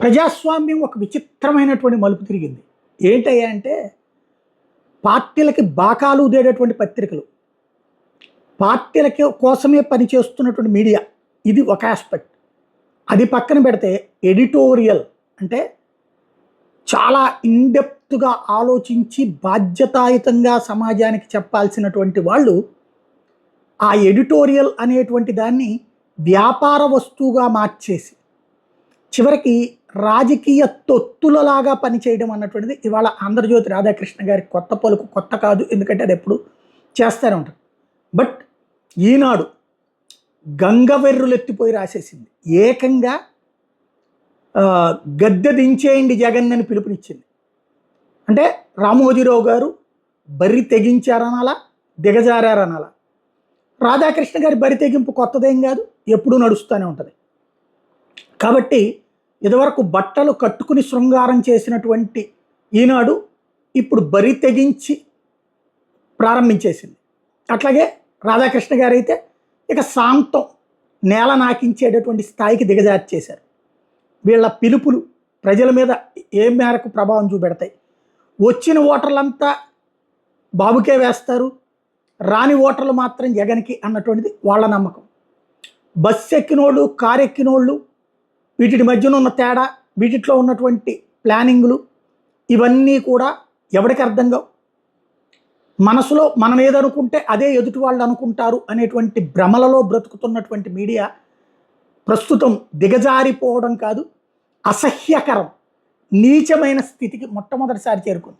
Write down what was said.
ప్రజాస్వామ్యం ఒక విచిత్రమైనటువంటి మలుపు తిరిగింది. ఏంటయ్యా అంటే, పార్టీలకి బాకాలు ఊదేటటువంటి పత్రికలు, పార్టీలకి కోసమే పనిచేస్తున్నటువంటి మీడియా, ఇది ఒక ఆస్పెక్ట్. అది పక్కన పెడితే ఎడిటోరియల్ అంటే చాలా ఇన్‌డెప్త్‌గా ఆలోచించి బాధ్యతాయుతంగా సమాజానికి చెప్పాల్సినటువంటి వాళ్ళు, ఆ ఎడిటోరియల్ అనేటువంటి దాన్ని వ్యాపార వస్తువుగా మార్చేసి, చివరికి రాజకీయ తొత్తులలాగా పనిచేయడం అన్నటువంటిది ఇవాళ 'ఆంధ్రజ్యోతి' రాధాకృష్ణ గారి కొత్త పలుకు, కొత్త కాదు. ఎందుకంటే అది ఎప్పుడు చేస్తూనే ఉంటారు. బట్ ఈనాడు గంగవెర్రులెత్తిపోయి రాసేసింది. ఏకంగా గద్దె దించేయండి జగన్ అని పిలుపునిచ్చింది. అంటే రామోజీరావు గారు బరి తెగించారనాలా, దిగజారారనాలా. రాధాకృష్ణ గారి బరి తెగింపు కొత్తదేం కాదు, ఎప్పుడూ నడుస్తూనే ఉంటుంది. కాబట్టి ఇదివరకు బట్టలు కట్టుకుని శృంగారం చేసినటువంటి ఈనాడు ఇప్పుడు బరి తెగించి ప్రారంభించేసింది. అట్లాగే రాధాకృష్ణ గారు అయితే ఇక శాంతం నేల నాకించేటటువంటి స్థాయికి దిగజార్చేశారు. వీళ్ళ పిలుపులు ప్రజల మీద ఏ మేరకు ప్రభావం చూపెడతాయి? వచ్చిన ఓటర్లంతా బాబుకే వేస్తారు, రాని ఓటర్లు మాత్రం జగన్కి అన్నటువంటిది వాళ్ళ నమ్మకం. బస్సు ఎక్కినోళ్ళు, కారు ఎక్కినోళ్ళు, వీటి మధ్యన ఉన్న తేడా, వీటిలో ఉన్నటువంటి ప్లానింగ్లు, ఇవన్నీ కూడా ఎవరికి అర్థం కావు. మనసులో మనం ఏదనుకుంటే అదే ఎదుటి వాళ్ళు అనుకుంటారు అనేటువంటి భ్రమలలో బ్రతుకుతున్నటువంటి మీడియా ప్రస్తుతం దిగజారిపోవడం కాదు, అసహ్యకరం, నీచమైన స్థితికి మొట్టమొదటిసారి చేరుకుంది.